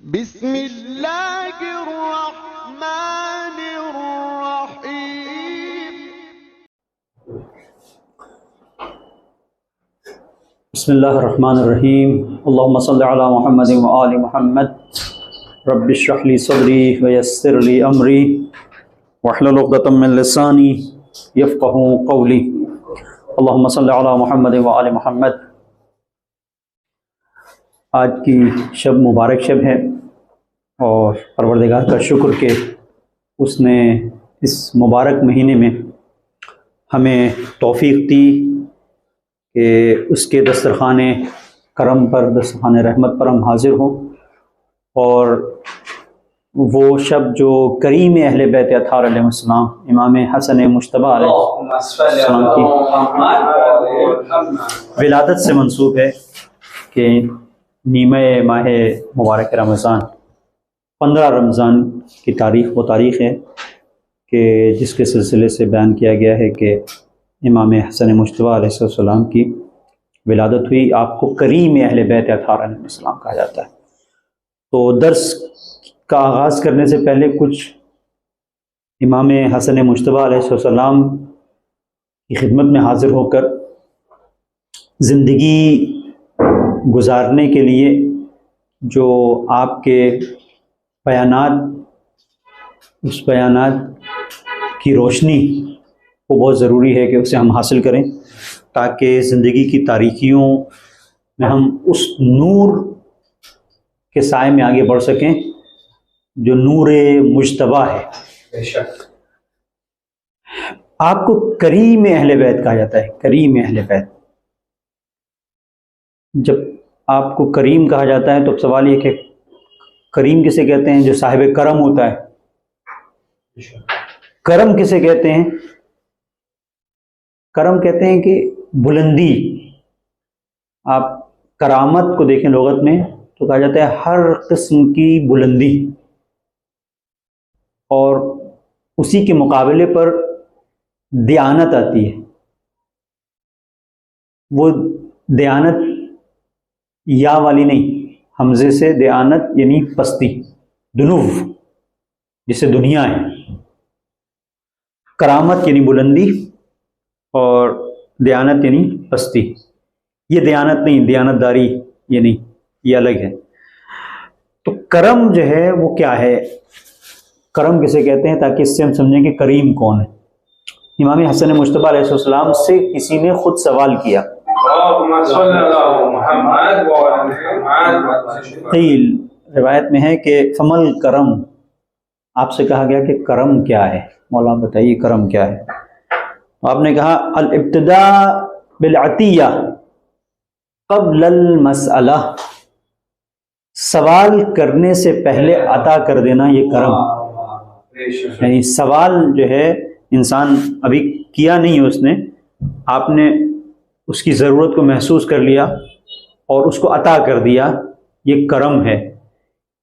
بسم اللہ الرحمن الرحیم۔ بسم اللہ الرحمن الرحیم۔ اللہم صلی علی محمد وآل محمد، رب اشرح لی صدری ویسر لی امری واحلل عقدۃ من لسانی یفقہوا قولی۔ اللہم صلی علی محمد وآل محمد۔ آج کی شب مبارک شب ہے اور پروردگار کا شکر کہ اس نے اس مبارک مہینے میں ہمیں توفیق دی کہ اس کے دسترخوان کرم پر، دسترخوان رحمت پر ہم حاضر ہوں، اور وہ شب جو کریم اہل بیت اطہار علیہ السلام، امام حسن مجتبیٰ علیہ السلام کی ولادت سے منسوب ہے کہ نیمہ ماہ مبارک رمضان 15 رمضان کی تاریخ وہ تاریخ ہے کہ جس کے سلسلے سے بیان کیا گیا ہے کہ امام حسن مجتبیٰ علیہ السلام کی ولادت ہوئی۔ آپ کو کریم اہل بیت اطہار علیہ السلام کہا جاتا ہے۔ تو درس کا آغاز کرنے سے پہلے کچھ امام حسن مجتبیٰ علیہ السلام کی خدمت میں حاضر ہو کر زندگی گزارنے کے لیے جو آپ کے بیانات، اس بیانات کی روشنی وہ بہت ضروری ہے کہ اسے ہم حاصل کریں، تاکہ زندگی کی تاریکیوں میں ہم اس نور کے سائے میں آگے بڑھ سکیں جو نور مجتبیٰ ہے۔ آپ کو کریم اہل بیت کہا جاتا ہے، کریم اہل بیت۔ جب آپ کو کریم کہا جاتا ہے تو اب سوال یہ کہ کریم کسے کہتے ہیں؟ جو صاحب کرم ہوتا ہے۔ کرم کسے کہتے ہیں؟ کرم کہتے ہیں کہ بلندی۔ آپ کرامت کو دیکھیں لغت میں تو کہا جاتا ہے ہر قسم کی بلندی، اور اسی کے مقابلے پر دیانت آتی ہے۔ وہ دیانت یا والی نہیں، حمزے سے دیانت یعنی پستی، دنو جسے دنیا ہے، کرامت یعنی بلندی اور دیانت یعنی پستی۔ یہ دیانت نہیں، دیانت داری یہ نہیں، یہ الگ ہے۔ تو کرم جو ہے وہ کیا ہے؟ کرم کسے کہتے ہیں، تاکہ اس سے ہم سمجھیں کہ کریم کون ہے۔ امام حسن مجتبیٰ علیہ السلام سے کسی نے خود سوال کیا، قیل روایت میں ہے کہ فمل کرم، آپ سے کہا گیا کہ کرم کیا ہے، مولانا بتائیے کرم کیا ہے۔ آپ نے کہا الابتداء بالعطیہ قبل المسئلہ، سوال کرنے سے پہلے عطا کر دینا یہ کرم۔ یعنی سوال جو ہے انسان ابھی کیا نہیں ہے، اس نے، آپ نے اس کی ضرورت کو محسوس کر لیا اور اس کو عطا کر دیا، یہ کرم ہے۔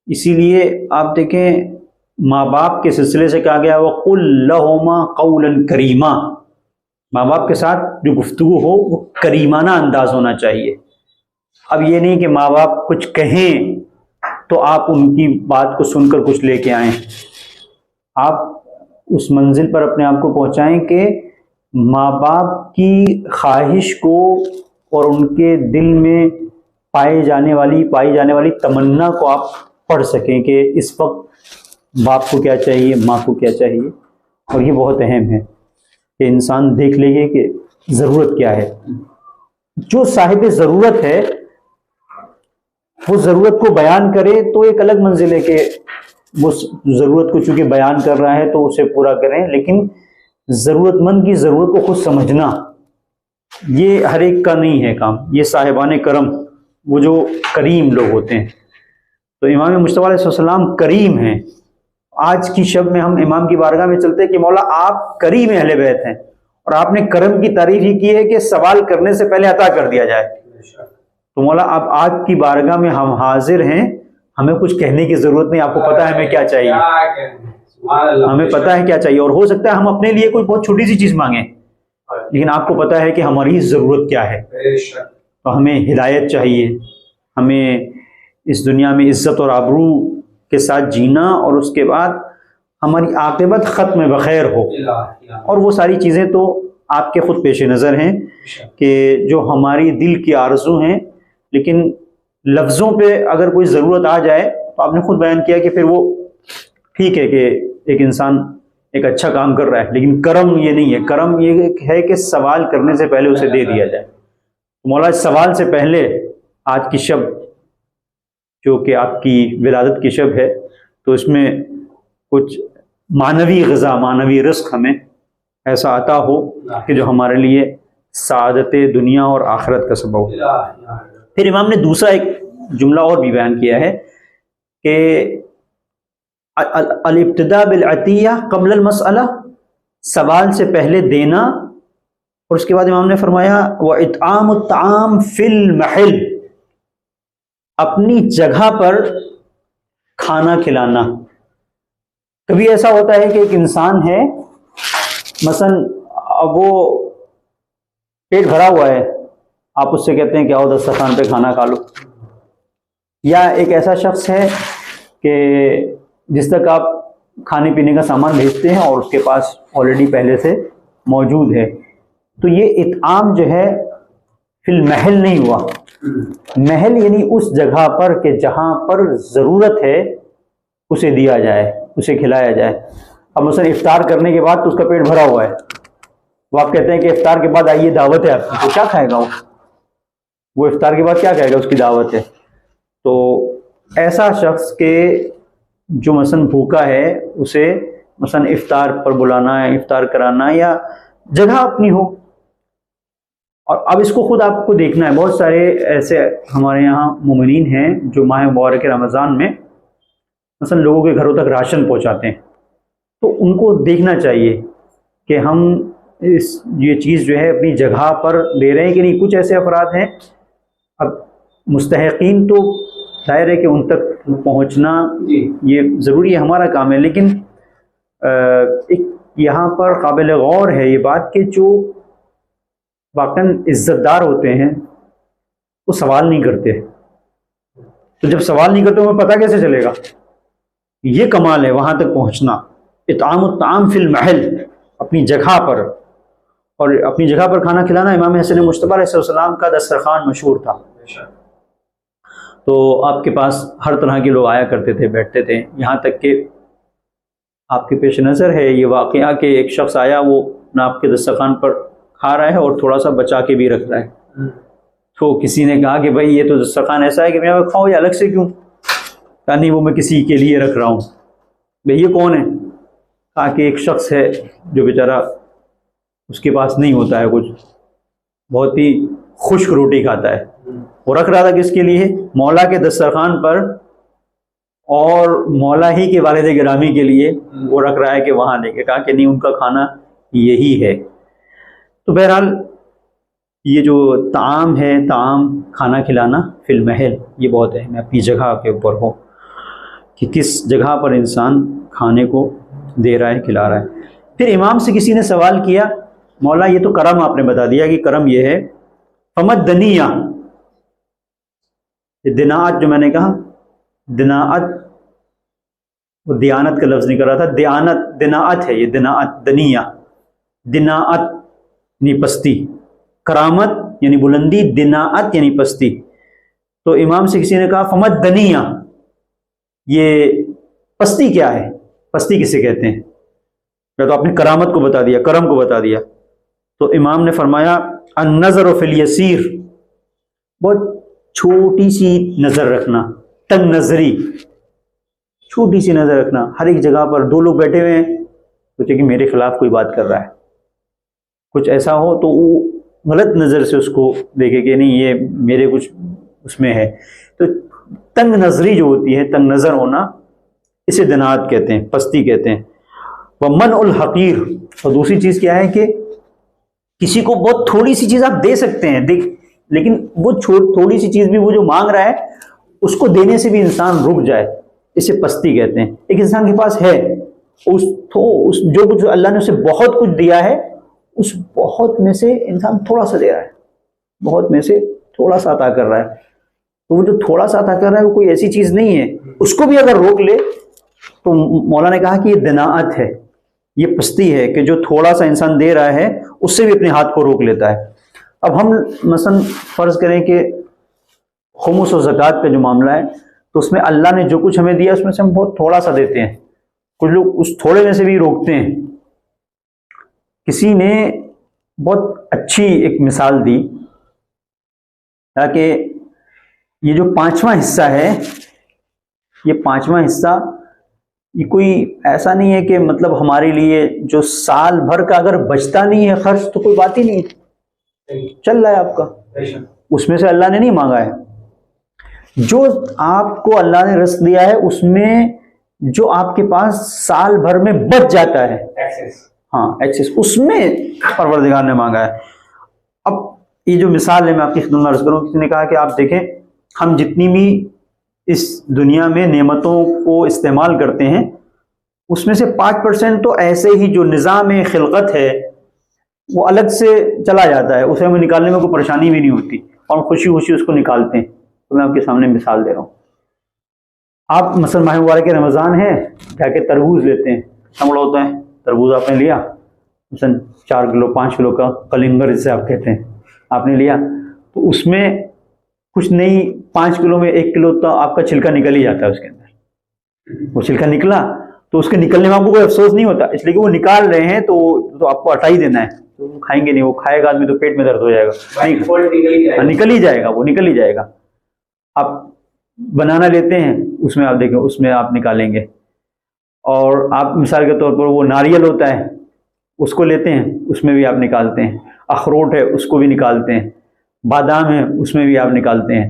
اسی لیے آپ دیکھیں ماں باپ کے سلسلے سے کہا گیا وَقُلْ لَهُمَا قَوْلًا كَرِيمًا، ماں باپ کے ساتھ جو گفتگو ہو وہ کریمانہ انداز ہونا چاہیے۔ اب یہ نہیں کہ ماں باپ کچھ کہیں تو آپ ان کی بات کو سن کر کچھ لے کے آئیں۔ آپ اس منزل پر اپنے آپ کو پہنچائیں کہ ماں باپ کی خواہش کو اور ان کے دل میں پائی جانے والی تمنا کو آپ پڑھ سکیں کہ اس وقت باپ کو کیا چاہیے، ماں کو کیا چاہیے۔ اور یہ بہت اہم ہے کہ انسان دیکھ لے کہ ضرورت کیا ہے۔ جو صاحب ضرورت ہے وہ ضرورت کو بیان کرے تو ایک الگ منزل ہے کہ وہ ضرورت کو چونکہ بیان کر رہا ہے تو اسے پورا کریں، لیکن ضرورت مند کی ضرورت کو خود سمجھنا یہ ہر ایک کا نہیں ہے کام۔ یہ صاحبان کرم، وہ جو کریم لوگ ہوتے ہیں۔ تو امام مجتبیٰ علیہ السلام کریم ہیں۔ آج کی شب میں ہم امام کی بارگاہ میں چلتے ہیں کہ مولا آپ کریم اہل بیت ہیں، اور آپ نے کرم کی تعریف ہی کی ہے کہ سوال کرنے سے پہلے عطا کر دیا جائے۔ تو مولا آپ آج کی بارگاہ میں ہم حاضر ہیں، ہمیں کچھ کہنے کی ضرورت نہیں، آپ کو پتہ ہے ہمیں کیا چاہیے، ہمیں پتہ ہے کیا چاہیے۔ اور ہو سکتا ہے ہم اپنے لیے کوئی بہت چھوٹی سی چیز مانگیں، لیکن آپ کو پتہ ہے کہ ہماری ضرورت کیا ہے۔ تو ہمیں ہدایت چاہیے، ہمیں اس دنیا میں عزت اور آبرو کے ساتھ جینا، اور اس کے بعد ہماری عاقبت ختم بخیر ہو. اور وہ ساری چیزیں تو آپ کے خود پیش نظر ہیں کہ جو ہماری دل کی آرزو ہیں، لیکن لفظوں پہ اگر کوئی ضرورت آ جائے تو آپ نے خود بیان کیا کہ پھر وہ ٹھیک ہے کہ ایک انسان ایک اچھا کام کر رہا ہے، لیکن کرم یہ نہیں ہے. کرم یہ ہے کہ سوال کرنے سے پہلے اسے دے دیا جائے. مولا سوال سے پہلے آج کی شب جو کہ آپ کی ولادت کی شب ہے، تو اس میں کچھ معنوی غذا، معنوی رزق ہمیں ایسا عطا ہو کہ جو ہمارے لیے سعادت دنیا اور آخرت کا سبب ہو. پھر امام نے دوسرا ایک جملہ اور بھی بیان کیا ہے کہ الابتداء بالعطیہ قبل المسئلہ، سوال سے پہلے دینا. اور اس کے بعد امام نے فرمایا وَإِطْعَامُ الطَّعَامِ فِي الْمَحِلِ، اپنی جگہ پر کھانا کھلانا. کبھی ایسا ہوتا ہے کہ ایک انسان ہے، مثلا اب وہ پیٹ بھرا ہوا ہے، آپ اس سے کہتے ہیں کہ آؤ دسترخوان پہ کھانا کھا لو. یا ایک ایسا شخص ہے کہ جس تک آپ کھانے پینے کا سامان بھیجتے ہیں اور اس کے پاس آلریڈی پہلے سے موجود ہے. تو یہ اطعام جو ہے فی المحل نہیں ہوا. محل یعنی اس جگہ پر کہ جہاں پر ضرورت ہے اسے دیا جائے، اسے کھلایا جائے. اب مثلا افطار کرنے کے بعد تو اس کا پیٹ بھرا ہوا ہے، وہ آپ کہتے ہیں کہ افطار کے بعد آئیے دعوت ہے آپ کی، تو کیا کھائے گا وہ افطار کے بعد کیا کھائے گا؟ اس کی دعوت ہے. تو ایسا شخص کہ جو مثلا بھوکا ہے اسے مثلا افطار پر بلانا ہے، افطار کرانا، یا جگہ اپنی ہو. اور اب اس کو خود آپ کو دیکھنا ہے. بہت سارے ایسے ہمارے یہاں مومنین ہیں جو ماہ مبارک رمضان میں مثلا لوگوں کے گھروں تک راشن پہنچاتے ہیں. تو ان کو دیکھنا چاہیے کہ ہم یہ چیز جو ہے اپنی جگہ پر دے رہے ہیں کہ نہیں. کچھ ایسے افراد ہیں، اب مستحقین تو ظاہر ہے کہ ان تک پہنچنا یہ ضروری ہے، ہمارا کام ہے. لیکن ایک یہاں پر قابل غور ہے یہ بات کہ جو واقعاً عزت دار ہوتے ہیں وہ سوال نہیں کرتے. تو جب سوال نہیں کرتے ہمیں پتہ کیسے چلے گا؟ یہ کمال ہے وہاں تک پہنچنا. اطعام الطعام فی المحل، اپنی جگہ پر. اور اپنی جگہ پر کھانا کھلانا. امام حسن مجتبی علیہ السلام کا دسترخوان مشہور تھا. تو آپ کے پاس ہر طرح کے لوگ آیا کرتے تھے، بیٹھتے تھے. یہاں تک کہ آپ کے پیش نظر ہے یہ واقعہ کہ ایک شخص آیا، وہ نہ آپ کے دسترخوان پر کھا رہا ہے اور تھوڑا سا بچا کے بھی رکھ رہا ہے. تو کسی نے کہا کہ بھائی یہ تو دسترخوان ایسا ہے کہ میں کھاؤں یا الگ سے کیوں؟ کہا نہیں، وہ میں کسی کے لیے رکھ رہا ہوں. بھائی یہ کون ہے؟ کہا کہ ایک شخص ہے جو بیچارہ اس کے پاس نہیں ہوتا ہے کچھ، بہت ہی خشک روٹی کھاتا ہے. وہ رکھ رہا تھا کس کے لیے؟ مولا کے دسترخوان پر، اور مولا ہی کے والد گرامی کے لیے وہ رکھ رہا ہے کہ وہاں دے کے. کہا کہ نہیں، ان کا کھانا یہی ہے. تو بہرحال یہ جو طعام ہے، طعام کھانا کھلانا فی المحل، یہ بہت اہم ہے. اپنی جگہ کے اوپر ہو کہ کس جگہ پر انسان کھانے کو دے رہا ہے، کھلا رہا ہے. پھر امام سے کسی نے سوال کیا، مولا یہ تو کرم آپ نے بتا دیا کہ کرم یہ ہے، فمد دنیہ، دناعت جو میں نے کہا، دناعت وہ دیانت کا لفظ نہیں کر رہا تھا، دیانت دناعت ہے. یہ دناعت، دنیہ، دناعت یعنی پستی، کرامت یعنی بلندی، دناعت یعنی پستی. تو امام سے کسی نے کہا فمد دنیہ، یہ پستی کیا ہے؟ پستی کسے کہتے ہیں؟ تو آپ نے کرامت کو بتا دیا، کرم کو بتا دیا. تو امام نے فرمایا النظر فی الیسیر، بہت چھوٹی سی نظر رکھنا، تنگ نظری، چھوٹی سی نظر رکھنا. ہر ایک جگہ پر دو لوگ بیٹھے ہوئے ہیں، سوچے کہ میرے خلاف کوئی بات کر رہا ہے، کچھ ایسا ہو تو وہ غلط نظر سے اس کو دیکھے کہ نہیں یہ میرے کچھ اس میں ہے. تو تنگ نظری جو ہوتی ہے، تنگ نظر ہونا، اسے دناعت کہتے ہیں، پستی کہتے ہیں. ومنع الحقیر، اور دوسری چیز کیا ہے کہ کسی کو بہت تھوڑی سی چیز آپ دے سکتے ہیں، لیکن وہ تھوڑی سی چیز بھی وہ جو مانگ رہا ہے اس کو دینے سے بھی انسان رک جائے، اسے پستی کہتے ہیں. ایک انسان کے پاس ہے جو کچھ اللہ نے اسے بہت کچھ دیا ہے، اس بہت میں سے انسان تھوڑا سا دے رہا ہے، بہت میں سے تھوڑا سا عطا کر رہا ہے. تو وہ جو تھوڑا سا عطا کر رہا ہے وہ کوئی ایسی چیز نہیں ہے، اس کو بھی اگر روک لے تو مولا نے کہا کہ یہ دناعت ہے، یہ پستی ہے کہ جو تھوڑا سا انسان دے رہا ہے اس سے بھی اپنے ہاتھ کو روک لیتا ہے۔ اب ہم مثلا فرض کریں کہ خمس و زکوٰۃ کا جو معاملہ ہے تو اس میں اللہ نے جو کچھ ہمیں دیا اس میں سے ہم بہت تھوڑا سا دیتے ہیں، کچھ لوگ اس تھوڑے میں سے بھی روکتے ہیں۔ کسی نے بہت اچھی ایک مثال دی تاکہ یہ جو 5واں حصہ ہے، یہ 5واں حصہ یہ کوئی ایسا نہیں ہے کہ مطلب ہمارے لیے جو سال بھر کا اگر بچتا نہیں ہے خرچ تو کوئی بات ہی نہیں ہے، چل رہا ہے آپ کا، اس میں سے اللہ نے نہیں مانگا ہے۔ جو آپ کو اللہ نے رزق دیا ہے اس میں جو آپ کے پاس سال بھر میں بچ جاتا ہے، ہاں ایکسس، اس میں پروردگار نے مانگا ہے۔ اب یہ جو مثال ہے میں آپ کی خدمت میں عرض کروں، کسی نے کہا کہ آپ دیکھیں ہم جتنی بھی اس دنیا میں نعمتوں کو استعمال کرتے ہیں اس میں سے 5% تو ایسے ہی جو نظام خلقت ہے وہ الگ سے چلا جاتا ہے، اسے ہمیں نکالنے میں کوئی پریشانی بھی نہیں ہوتی اور ہم خوشی خوشی اس کو نکالتے ہیں۔ تو میں آپ کے سامنے مثال دے رہا ہوں، آپ مثلا ماہ مبارک رمضان ہے، جا کے تربوز لیتے ہیں، کتنا بڑا ہوتا ہے تربوز، آپ نے لیا مثلا 4 کلو 5 کلو کا کلنگر جسے آپ کہتے ہیں، آپ نے لیا تو اس میں کچھ نہیں 5 کلو میں 1 کلو تو آپ کا چھلکا نکل ہی جاتا ہے، اس کے اندر وہ چھلکا نکلا تو اس کے نکلنے میں آپ کو کوئی افسوس نہیں ہوتا، اس لیے کہ وہ نکال رہے ہیں تو آپ کو ہٹا ہی دینا ہے، تو وہ کھائیں گے نہیں، وہ کھائے گا آدمی تو پیٹ میں درد ہو جائے گا، نکل ہی جائے گا، وہ نکل ہی جائے گا۔ آپ بنانا لیتے ہیں، اس میں آپ دیکھیں اس میں آپ نکالیں گے، اور آپ مثال کے طور پر وہ ناریل ہوتا ہے اس کو لیتے ہیں، اس میں بھی آپ نکالتے ہیں، اخروٹ ہے اس کو بھی نکالتے ہیں، بادام ہے اس میں بھی آپ نکالتے ہیں،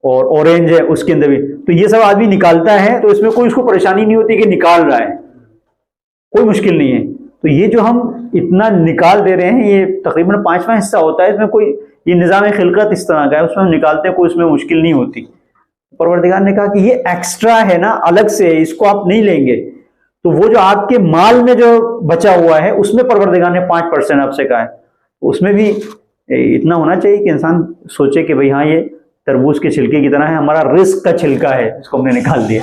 اور اورنج ہے اس کے اندر بھی، تو یہ سب آدمی نکالتا ہے تو اس میں کوئی اس کو پریشانی نہیں ہوتی کہ نکال رہا ہے، کوئی مشکل نہیں ہے۔ تو یہ جو ہم اتنا نکال دے رہے ہیں یہ تقریباً 5واں حصہ ہوتا ہے، اس میں کوئی یہ نظام خلقت اس طرح کا ہے، اس میں ہم نکالتے ہیں، کوئی اس میں مشکل نہیں ہوتی۔ پروردگار نے کہا کہ یہ ایکسٹرا ہے نا، الگ سے اس کو آپ نہیں لیں گے، تو وہ جو آپ کے مال میں جو بچا ہوا ہے اس میں پروردگار نے 5% آپ سے کہا ہے، اس میں بھی اتنا ہونا چاہیے کہ انسان سوچے کہ بھئی ہاں یہ تربوز کے چھلکے کی طرح ہے، ہمارا رزق کا چھلکا ہے، اس کو ہم نے نکال دیا۔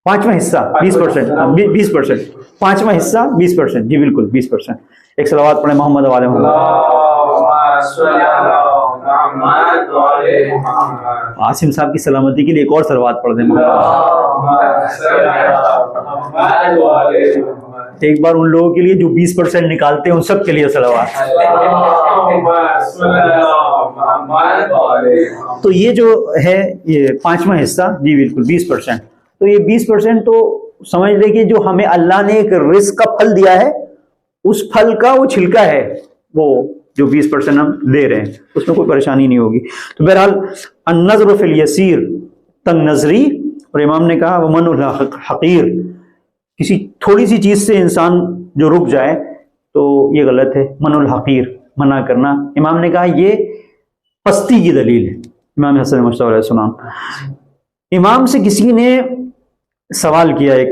5واں حصہ 20%، 20%، 5واں حصہ 20%، جی بالکل 20%۔ ایک صلوات پڑھیں محمد والے محمد۔ عاصم صاحب کی سلامتی کے لیے ایک اور صلوات پڑھ دیں ایک بار، ان لوگوں کے لیے جو 20% نکالتے ہیں ان سب کے لیے صلوات۔ تو یہ جو ہے یہ 5واں حصہ، جی بالکل 20%، تو یہ 20% تو سمجھ لے کہ جو ہمیں اللہ نے ایک رزق کا پھل دیا ہے اس پھل کا وہ چھلکا ہے، وہ جو 20% ہم دے رہے ہیں اس میں کوئی پریشانی نہیں ہوگی۔ تو بہرحال النظر فی الیسیر، تنگ نظری، اور امام نے کہا ومن الحقیر، کسی تھوڑی سی چیز سے انسان جو رک جائے تو یہ غلط ہے، من الحقیر منع کرنا، امام نے کہا یہ پستی کی دلیل ہے۔ امام حسن مجتبی علیہ السلام، امام سے کسی نے سوال کیا، ایک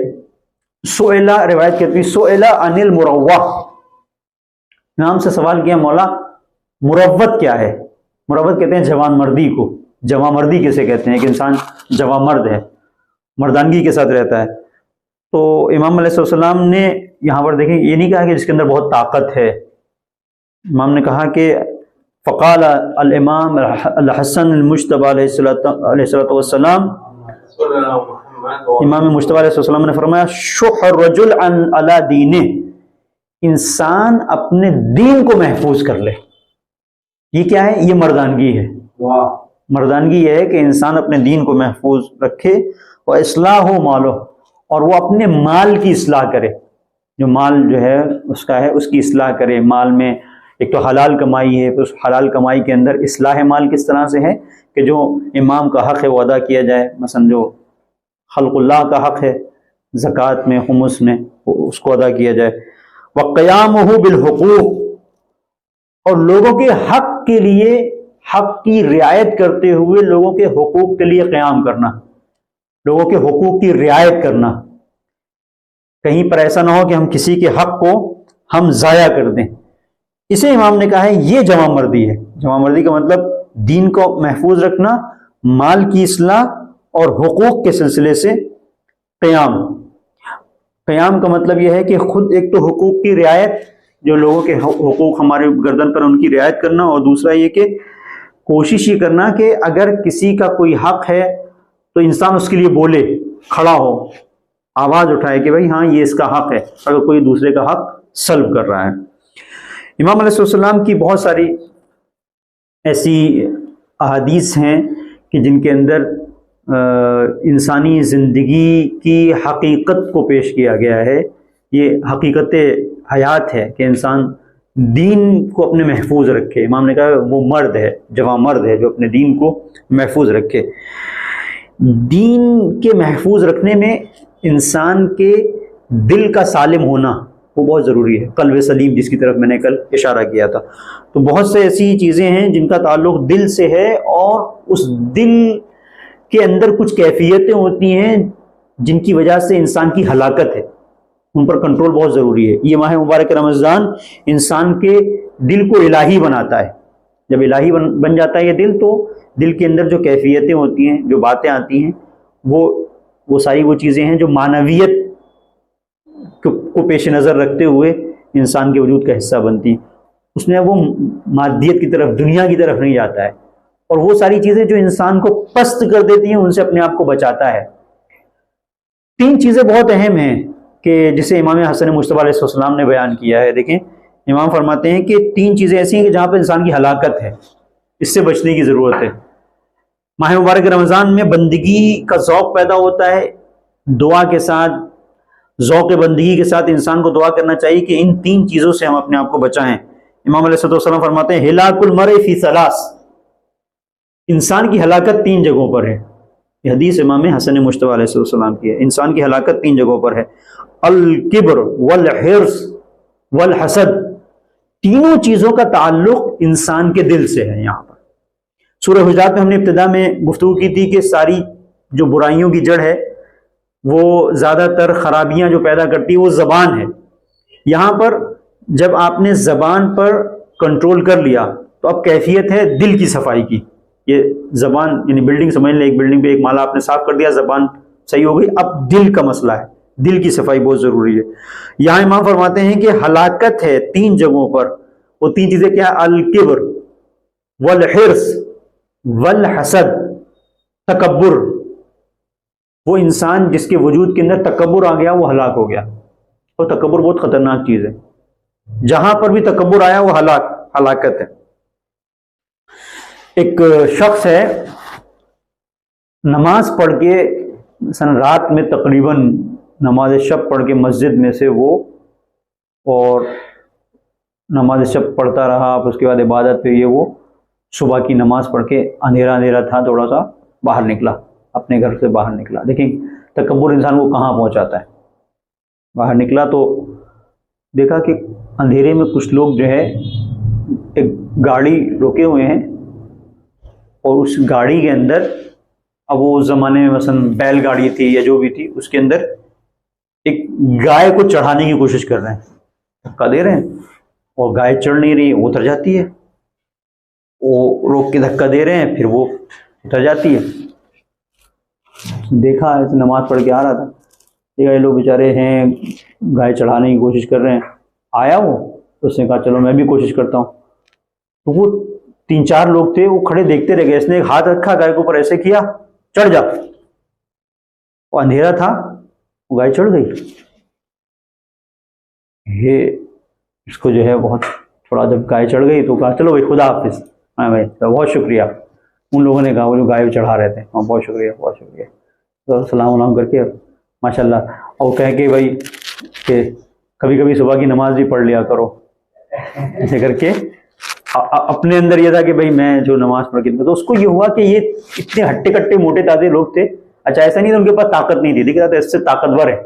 سئلہ، روایت کہتی ہے سئلہ عن المروہ، امام سے سوال کیا مولا مروت کیا ہے؟ مروت کہتے ہیں جوان مردی کو، جوان مردی کیسے کہتے ہیں کہ انسان جوان مرد ہے، مردانگی کے ساتھ رہتا ہے۔ تو امام علیہ السلام نے یہاں پر دیکھیں یہ نہیں کہا کہ جس کے اندر بہت طاقت ہے، امام نے کہا کہ فقال الامام الحسن المجتبی علیہ السلام، امام مجتبی علیہ السلام نے فرمایا شح الرجل علی دینہ، انسان اپنے دین کو محفوظ کر لے۔ یہ کیا ہے؟ یہ مردانگی ہے۔ مردانگی یہ ہے کہ انسان اپنے دین کو محفوظ رکھے، اور اصلاح مالو، اور وہ اپنے مال کی اصلاح کرے، جو مال جو ہے اس کا ہے اس کی اصلاح کرے۔ مال میں ایک تو حلال کمائی ہے، اس حلال کمائی کے اندر اصلاح مال کس طرح سے ہے کہ جو امام کا حق ہے وہ ادا کیا جائے، مثلا جو خلق اللہ کا حق ہے زکوٰۃ میں خمس میں اس کو ادا کیا جائے۔ وقیامہ بالحقوق، اور لوگوں کے حق کے لیے حق کی رعایت کرتے ہوئے لوگوں کے حقوق کے لیے قیام کرنا، لوگوں کے حقوق کی رعایت کرنا، کہیں پر ایسا نہ ہو کہ ہم کسی کے حق کو ہم ضائع کر دیں، اسے امام نے کہا ہے یہ جوان مردی ہے۔ جوان مردی کا مطلب دین کو محفوظ رکھنا، مال کی اصلاح اور حقوق کے سلسلے سے قیام۔ قیام کا مطلب یہ ہے کہ خود ایک تو حقوق کی رعایت، جو لوگوں کے حقوق ہمارے گردن پر ان کی رعایت کرنا، اور دوسرا یہ کہ کوشش یہ کرنا کہ اگر کسی کا کوئی حق ہے تو انسان اس کے لیے بولے، کھڑا ہو، آواز اٹھائے کہ بھائی ہاں یہ اس کا حق ہے، اگر کوئی دوسرے کا حق سلب کر رہا ہے۔ امام علیہ السلام کی بہت ساری ایسی احادیث ہیں کہ جن کے اندر انسانی زندگی کی حقیقت کو پیش کیا گیا ہے۔ یہ حقیقت حیات ہے کہ انسان دین کو اپنے محفوظ رکھے۔ امام نے کہا وہ مرد ہے، جوان مرد ہے جو اپنے دین کو محفوظ رکھے۔ دین کے محفوظ رکھنے میں انسان کے دل کا سالم ہونا وہ بہت ضروری ہے، قلب سلیم جس کی طرف میں نے کل اشارہ کیا تھا۔ تو بہت سے ایسی چیزیں ہیں جن کا تعلق دل سے ہے، اور اس دل کے اندر کچھ کیفیتیں ہوتی ہیں جن کی وجہ سے انسان کی ہلاکت ہے، ان پر کنٹرول بہت ضروری ہے۔ یہ ماہ مبارک رمضان انسان کے دل کو الہی بناتا ہے۔ جب الہی بن جاتا ہے یہ دل، تو دل کے اندر جو کیفیتیں ہوتی ہیں، جو باتیں آتی ہیں، وہ ساری وہ چیزیں ہیں جو معنویت کو پیش نظر رکھتے ہوئے انسان کے وجود کا حصہ بنتی ہیں۔ اس میں وہ مادیت کی طرف، دنیا کی طرف نہیں جاتا ہے، اور وہ ساری چیزیں جو انسان کو پست کر دیتی ہیں ان سے اپنے آپ کو بچاتا ہے۔ تین چیزیں بہت اہم ہیں کہ جسے امام حسن مجتبیٰ علیہ السلام نے بیان کیا ہے۔ دیکھیں امام فرماتے ہیں کہ تین چیزیں ایسی ہیں کہ جہاں پہ انسان کی ہلاکت ہے، اس سے بچنے کی ضرورت ہے۔ ماہ مبارک رمضان میں بندگی کا ذوق پیدا ہوتا ہے، دعا کے ساتھ، ذوق بندگی کے ساتھ انسان کو دعا کرنا چاہیے کہ ان تین چیزوں سے ہم اپنے آپ کو بچائیں۔ امام علیہ السلام فرماتے ہیں ہلاک المرء فی ثلاث، انسان کی ہلاکت تین جگہوں پر ہے۔ یہ حدیث امام حسن مجتبیٰ علیہ السلام کی ہے۔ انسان کی ہلاکت تین جگہوں پر ہے، الکبر والحرص والحسد۔ تینوں چیزوں کا تعلق انسان کے دل سے ہے۔ یہاں پر سورہ حجرات میں ہم نے ابتدا میں گفتگو کی تھی کہ ساری جو برائیوں کی جڑ ہے، وہ زیادہ تر خرابیاں جو پیدا کرتی ہے وہ زبان ہے۔ یہاں پر جب آپ نے زبان پر کنٹرول کر لیا تو اب کیفیت ہے دل کی صفائی کی۔ یہ زبان یعنی بلڈنگ سمجھ لیں، ایک بلڈنگ پہ ایک مالا آپ نے صاف کر دیا، زبان صحیح ہو گئی، اب دل کا مسئلہ ہے، دل کی صفائی بہت ضروری ہے۔ یہاں امام فرماتے ہیں کہ ہلاکت ہے تین جگہوں پر، وہ تین چیزیں کیا؟ الکبر والحرص والحسد، تکبر۔ وہ انسان جس کے وجود کے اندر تکبر آ گیا وہ ہلاک ہو گیا، اور تکبر بہت خطرناک چیز ہے۔ جہاں پر بھی تکبر آیا وہ ہلاکت ہے۔ ایک شخص ہے نماز پڑھ کے رات میں تقریباً نماز شب پڑھ کے مسجد میں سے وہ، اور نماز شب پڑھتا رہا، اس کے بعد عبادت پہ وہ صبح کی نماز پڑھ کے اندھیرا تھا، تھوڑا سا باہر نکلا، اپنے گھر سے باہر نکلا۔ دیکھیں تکبر انسان کو کہاں پہنچاتا ہے۔ باہر نکلا تو دیکھا کہ اندھیرے میں کچھ لوگ جو ہے ایک گاڑی روکے ہوئے ہیں، اور اس گاڑی کے اندر، اب وہ اس زمانے میں مثلا بیل گاڑی تھی یا جو بھی تھی، اس کے اندر ایک گائے کو چڑھانے کی کوشش کر رہے ہیں، دھکا دے رہے ہیں، اور گائے چڑھ نہیں رہی، وہ اتر جاتی ہے، وہ روک کے دھکا دے رہے ہیں، پھر وہ اتر جاتی ہے۔ دیکھا ایسے نماز پڑھ کے آ رہا تھا، دیکھا یہ لوگ بیچارے ہیں گائے چڑھانے کی کوشش کر رہے ہیں، آیا وہ تو اس نے کہا چلو میں بھی کوشش کرتا ہوں۔ تو وہ تین چار لوگ تھے، وہ کھڑے دیکھتے رہ گئے، اس نے ایک ہاتھ رکھا گائے کے اوپر، ایسے کیا، چڑھ جا، وہ اندھیرا تھا، وہ گائے چڑھ گئی۔ یہ اس کو جو ہے بہت تھوڑا، جب گائے چڑھ گئی تو کہا چلو بھائی خدا حافظ، ہاں بھائی بہت شکریہ۔ ان لوگوں نے کہا وہ جو گائے چڑھا رہے تھے، ہاں بہت شکریہ بہت شکریہ، تو سلام علام کر کے ماشاء اللہ، اور کہہ کے بھائی کہ کبھی کبھی صبح کی نماز بھی پڑھ لیا کرو، ایسے کر کے اپنے اندر یہ تھا کہ بھائی میں جو نماز پڑھ کے، تو اس کو یہ ہوا کہ یہ اتنے ہٹے کٹے موٹے تازے لوگ تھے۔ اچھا ایسا نہیں تھا ان کے پاس طاقت نہیں تھی، دیکھ رہا تھا اس سے طاقتور ہے،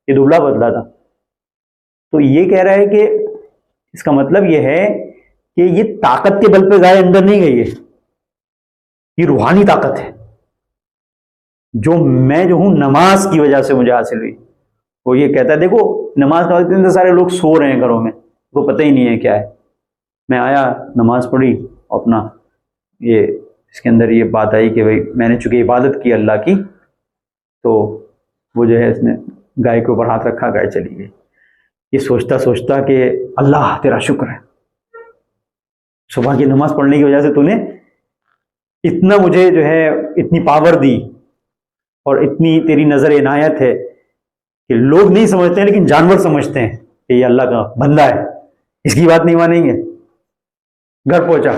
یہ دبلا پتلا تھا۔ تو یہ کہہ رہا ہے کہ اس کا مطلب یہ ہے کہ یہ طاقت کے بل پہ گائے اندر نہیں گئی ہے، یہ روحانی طاقت ہے جو میں جو ہوں نماز کی وجہ سے مجھے حاصل ہوئی۔ وہ یہ کہتا ہے دیکھو نماز کا وقت سارے لوگ سو رہے ہیں گھروں میں، وہ پتہ ہی نہیں ہے کیا ہے، میں آیا نماز پڑھی، اپنا یہ اس کے اندر یہ بات آئی کہ بھائی میں نے چونکہ عبادت کی اللہ کی، تو وہ جو ہے اس نے گائے کے اوپر ہاتھ رکھا، گائے چلی گئی۔ یہ سوچتا سوچتا کہ اللہ تیرا شکر ہے، صبح کی نماز پڑھنے کی وجہ سے تو نے اتنا مجھے جو ہے اتنی پاور دی، اور اتنی تیری نظر عنایت ہے کہ لوگ نہیں سمجھتے ہیں لیکن جانور سمجھتے ہیں کہ یہ اللہ کا بندہ ہے، اس کی بات نہیں مانیں گے۔ گھر پہنچا،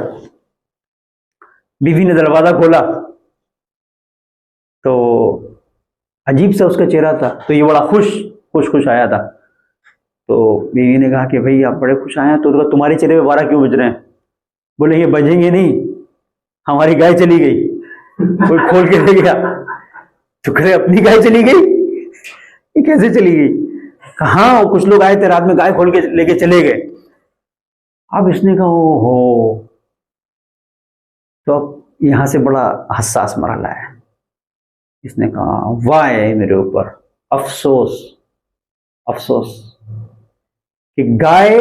بیوی نے دروازہ کھولا تو عجیب سا اس کا چہرہ تھا، تو یہ بڑا خوش آیا تھا۔ تو بیوی نے کہا کہ بھئی آپ بڑے خوش آئے ہیں، تو تمہارے چہرے پہ 12 کیوں بج رہے ہیں؟ بولے یہ بجیں گے نہیں، ہماری گائے چلی گئی، کوئی کھول کے لے گیا۔ شکر ہے اپنی گائے چلی گئی، یہ کیسے چلی گئی؟ کہاں کچھ لوگ آئے تھے رات میں، گائے کھول کے لے کے چلے گئے۔ اب اس نے کہا او ہو، تو اب یہاں سے بڑا حساس مرحلہ ہے۔ اس نے کہا وائے میرے اوپر، افسوس کہ گائے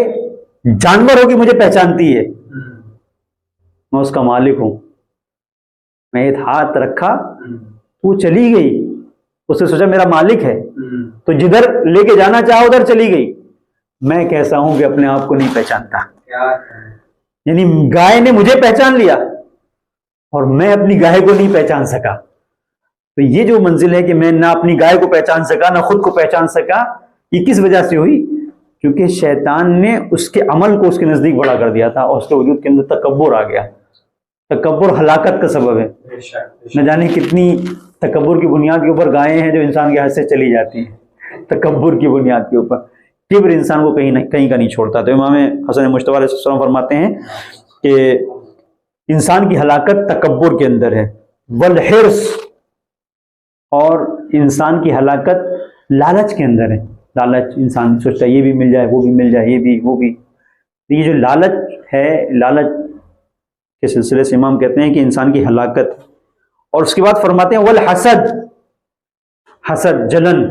جانور ہوگی مجھے پہچانتی ہے، میں اس کا مالک ہوں۔ میں ایک ہاتھ رکھا، وہ چلی گئی، اس نے سوچا میرا مالک ہے تو جدھر لے کے جانا چاہا ادھر چلی گئی۔ میں کیسا ہوں کہ اپنے آپ کو نہیں پہچانتا، یعنی گائے نے مجھے پہچان لیا اور میں اپنی گائے کو نہیں پہچان سکا۔ تو یہ جو منزل ہے کہ میں نہ اپنی گائے کو پہچان سکا نہ خود کو پہچان سکا، یہ کس وجہ سے ہوئی؟ کیونکہ شیطان نے اس کے عمل کو اس کے نزدیک بڑا کر دیا تھا، اور اس کے وجود کے اندر تکبر آ گیا۔ تکبر ہلاکت کا سبب ہے۔ نہ جانے کتنی تکبر کی بنیاد کے اوپر گائیں ہیں جو انسان کے ہاتھ سے چلی جاتی ہیں، تکبر کی بنیاد کے اوپر۔ کبر انسان کو کہیں کا نہیں چھوڑتا۔ تو امام حسن مجتبی علیہ السلام فرماتے ہیں کہ انسان کی ہلاکت تکبر کے اندر ہے، والحرص، اور انسان کی ہلاکت لالچ کے اندر ہے۔ لالچ، انسان سوچتا ہے یہ بھی مل جائے، وہ بھی مل جائے، یہ بھی وہ بھی۔ یہ جو لالچ ہے، لالچ کے سلسلے سے امام کہتے ہیں کہ انسان کی ہلاکت۔ اور اس کے بعد فرماتے ہیں والحسد، حسد، جلن،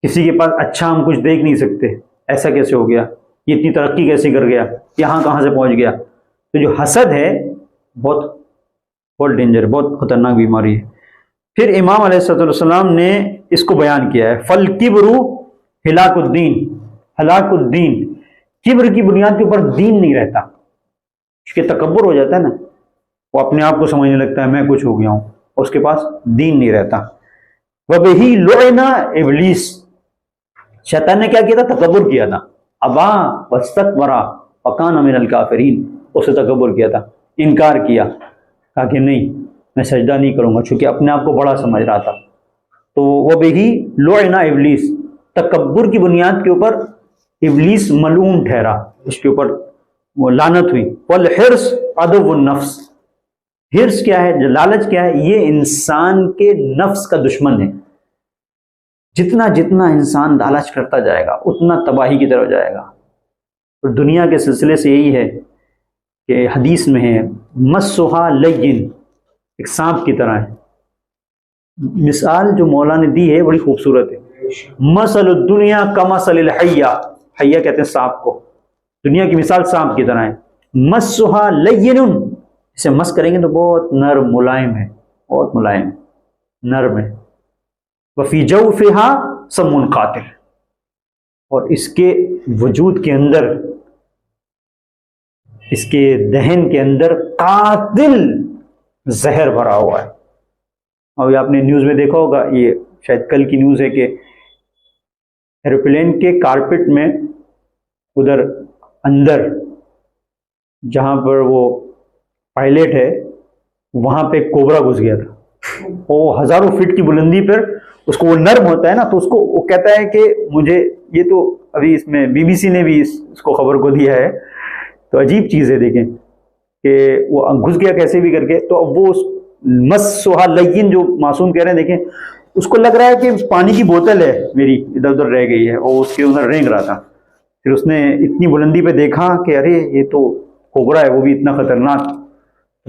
کسی کے پاس اچھا ہم کچھ دیکھ نہیں سکتے، ایسا کیسے ہو گیا، یہ اتنی ترقی کیسے کر گیا، یہاں کہاں سے پہنچ گیا۔ تو جو حسد ہے بہت ڈینجر، بہت خطرناک بیماری ہے۔ پھر امام علیہ السلام نے اس کو بیان کیا ہے، فالکبر ہلاک الدین، ہلاک الدین، کبر کی بنیاد کے اوپر دین نہیں رہتا۔ اس کے تکبر ہو جاتا ہے نا، وہ اپنے آپ کو سمجھنے لگتا ہے میں کچھ ہو گیا ہوں، اور اس کے پاس دین نہیں رہتا۔ وَبِهِ لُعِنَ ابلیس، شیطان نے کیا کیا تھا؟ تکبر کیا تھا۔ ابا واستکبر وکان من الکافرین، اس نے تکبر کیا تھا، انکار کیا، کہا کہ نہیں میں سجدہ نہیں کروں گا، چونکہ اپنے آپ کو بڑا سمجھ رہا تھا۔ تو وَبِهِ لُعِنَ ابلیس، تکبر کی بنیاد کے اوپر ابلیس ملعون ٹھہرا، اس کے اوپر وہ لعنت ہوئی۔ والحرص عدو النفس، حرص کیا ہے، لالچ کیا ہے؟ یہ انسان کے نفس کا دشمن ہے۔ جتنا جتنا انسان لالچ کرتا جائے گا اتنا تباہی کی طرف جائے گا۔ اور دنیا کے سلسلے سے یہی ہے کہ حدیث میں ہے مسھا لین، ایک سانپ کی طرح ہے۔ مثال جو مولا نے دی ہے بڑی خوبصورت ہے، مثل الدنیا کمثل الحیہ، حیہ کہتے ہیں سانپ کو، دنیا کی مثال سانپ کی طرح ہے۔ مسھا لین، اسے مس کریں گے تو بہت نرم ملائم ہے، بہت ملائم نرم ہے۔ وفی جوفها سم قاتل، اور اس کے وجود کے اندر، اس کے دہن کے اندر قاتل زہر بھرا ہوا ہے۔ اور یہ آپ نے نیوز میں دیکھا ہوگا، یہ شاید کل کی نیوز ہے کہ ایروپلین کے کارپٹ میں ادھر اندر جہاں پر وہ پائلٹ ہے وہاں پہ کوبرا گھس گیا تھا، وہ ہزاروں فٹ کی بلندی پر، اس کو وہ نرم ہوتا ہے نا، تو اس کو وہ کہتا ہے کہ مجھے یہ تو ابھی اس میں بی بی سی نے بھی اس کو خبر کو دیا ہے، تو عجیب چیز ہے دیکھیں کہ وہ گھس گیا کیسے بھی کر کے۔ تو اب وہ مسھا لین جو معصوم کہہ رہے ہیں، دیکھیں اس کو لگ رہا ہے کہ پانی کی بوتل ہے میری ادھر ادھر رہ گئی ہے، اور اس کے اندر رینگ رہا تھا۔ پھر اس نے اتنی بلندی پہ دیکھا کہ ارے یہ تو کوبرا ہے، وہ بھی اتنا خطرناک،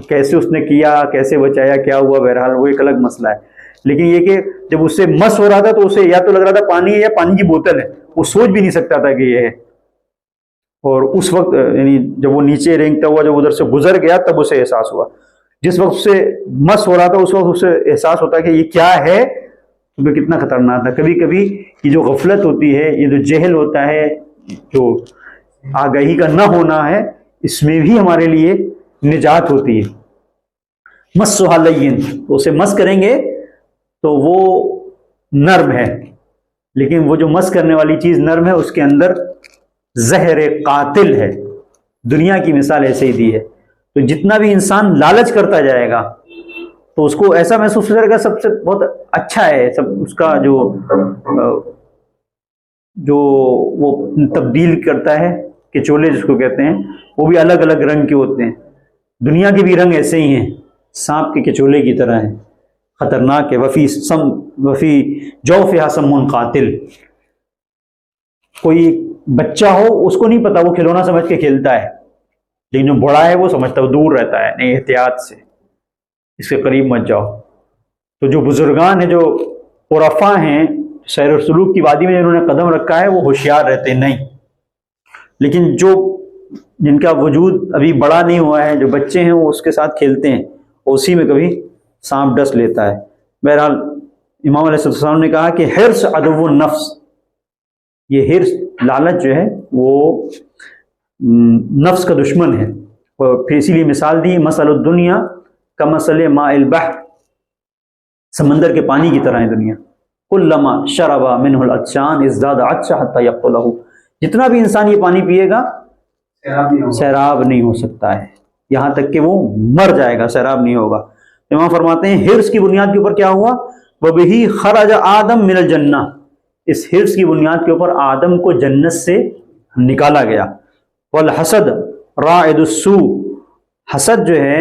کیسے اس نے کیا، کیسے بچایا، کیا ہوا، بہرحال وہ ایک الگ مسئلہ ہے۔ لیکن یہ کہ جب اس سے مس ہو رہا تھا تو اسے یا تو لگ رہا تھا پانی ہے یا پانی کی بوتل ہے، وہ سوچ بھی نہیں سکتا تھا کہ یہ ہے۔ اور اس وقت یعنی جب وہ نیچے رینگتا ہوا جب ادھر سے گزر گیا تب اسے احساس ہوا۔ جس وقت سے مس ہو رہا تھا اس وقت اسے احساس ہوتا ہے کہ یہ کیا ہے، تو کتنا خطرناک تھا۔ کبھی کبھی یہ جو غفلت ہوتی ہے، یہ جو جہل ہوتا ہے، جو آگاہی کا نہ ہونا ہے، اس میں بھی ہمارے لیے نجات ہوتی ہے۔ مسّھا لین، تو اسے مس کریں گے تو وہ نرم ہے، لیکن وہ جو مس کرنے والی چیز نرم ہے، اس کے اندر زہر قاتل ہے۔ دنیا کی مثال ایسے ہی دی ہے۔ تو جتنا بھی انسان لالچ کرتا جائے گا تو اس کو ایسا محسوس کرے گا سب سے بہت اچھا ہے، سب اس کا جو وہ تبدیل کرتا ہے کہ چولے جس کو کہتے ہیں، وہ بھی الگ الگ رنگ کے ہوتے ہیں۔ دنیا کے بھی رنگ ایسے ہی ہیں، سانپ کے کچولے کی طرح ہیں، خطرناک ہے۔ وفی جوفہا سم قاتل۔ کوئی بچہ ہو، اس کو نہیں پتا، وہ کھلونا سمجھ کے کھیلتا ہے، لیکن جو بڑا ہے وہ سمجھتا ہے، وہ دور رہتا ہے، نہیں احتیاط سے، اس کے قریب مت جاؤ۔ تو جو بزرگان ہیں، جو عرفاء ہیں، سیر و سلوک کی وادی میں جنہوں نے قدم رکھا ہے، وہ ہوشیار رہتے نہیں۔ لیکن جن کا وجود ابھی بڑا نہیں ہوا ہے، جو بچے ہیں، وہ اس کے ساتھ کھیلتے ہیں، اسی میں کبھی سانپ ڈس لیتا ہے۔ بہرحال امام علیہ السلام نے کہا کہ حرص عدو النفس، یہ حرص، لالچ جو ہے وہ نفس کا دشمن ہے۔ اور پھر اسی لیے مثال دی، مثل الدنیا کمثل ماء البحر، سمندر کے پانی کی طرح ہے دنیا۔ کلما شرب منہ العطشان ازداد عطشا حتی یقتلہ، جتنا بھی انسان یہ پانی پیے گا سیراب نہیں ہو سکتا ہے، یہاں تک کہ وہ مر جائے گا، سیراب نہیں ہوگا۔ امام فرماتے ہیں حرص کی بنیاد کے اوپر کیا ہوا؟ وَبِهِ خَرَجَ آدم من الجنہ، اس حرص کی بنیاد کے اوپر آدم کو جنت سے نکالا گیا۔ والحسد رائد السوء، حسد جو ہے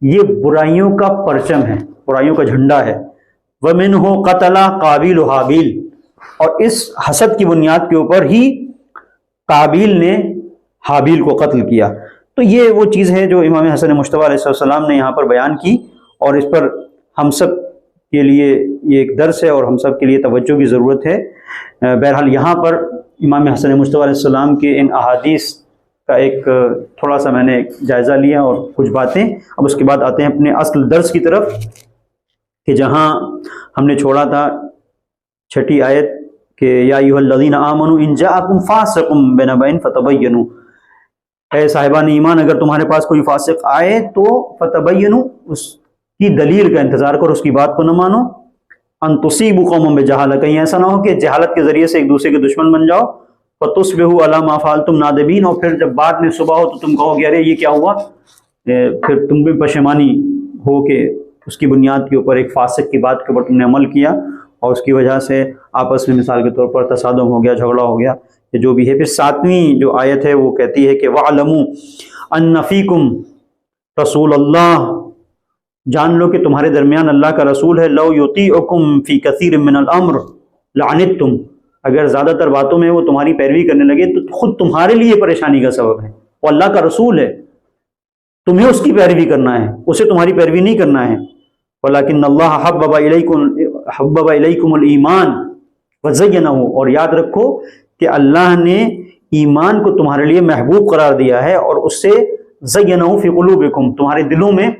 یہ برائیوں کا پرچم ہے، برائیوں کا جھنڈا ہے۔ وَمِنْهُ قَتَلَ قابیل و حابیل، اور اس حسد کی بنیاد کے اوپر ہی قابیل نے حابیل کو قتل کیا۔ تو یہ وہ چیز ہے جو امام حسن مجتبیٰ علیہ السلام نے یہاں پر بیان کی، اور اس پر ہم سب کے لیے یہ ایک درس ہے اور ہم سب کے لیے توجہ کی ضرورت ہے۔ بہرحال یہاں پر امام حسن مجتبیٰ علیہ السلام کے ان احادیث کا ایک تھوڑا سا میں نے جائزہ لیا اور کچھ باتیں، اب اس کے بعد آتے ہیں اپنے اصل درس کی طرف، کہ جہاں ہم نے چھوڑا تھا 6 آیت کہ یا ایھا الذین آمنوا ان جاءکم فاسق بنبأ فتبینوا، اے صاحبان ایمان اگر تمہارے پاس کوئی فاسق آئے تو فتبینوا، اس کی دلیل کا انتظار کرو، اس کی بات کو نہ مانو۔ ان تصیبوا قوما بجہالہ، کہیں ایسا نہ ہو کہ جہالت کے ذریعے سے ایک دوسرے کے دشمن بن جاؤ۔ فتصبحوا علی ما فعلتم نادمین، اور پھر جب بعد میں صبح ہو تو تم کہو کہ ارے یہ کیا ہوا، پھر تم بھی پشیمانی ہو کہ اس کی بنیاد کے اوپر ایک فاسق کی بات کے اوپر تم نے عمل کیا، اور اس کی وجہ سے آپس میں مثال کے طور پر تصادم ہو گیا، جھگڑا ہو گیا، یہ جو بھی ہے۔ پھر 7ویں جو آیت ہے وہ کہتی ہے کہ وَاعْلَمُوا أَنَّ فِيكُمْ رسول اللہ، جان لو کہ تمہارے درمیان اللہ کا رسول ہے۔ لو یطیعکم فی کثیر من الامر لعنتم، اگر زیادہ تر باتوں میں وہ تمہاری پیروی کرنے لگے تو خود تمہارے لیے پریشانی کا سبب ہے۔ وہ اللہ کا رسول ہے، تمہیں اس کی پیروی کرنا ہے، اسے تمہاری پیروی نہیں کرنا ہے۔ ولیکن اللہ حبب الیکم الایمان وزینہ، اور یاد رکھو کہ اللہ نے ایمان کو تمہارے لیے محبوب قرار دیا ہے، اور اس سے زینہ فی قلوبکم، تمہارے دلوں میں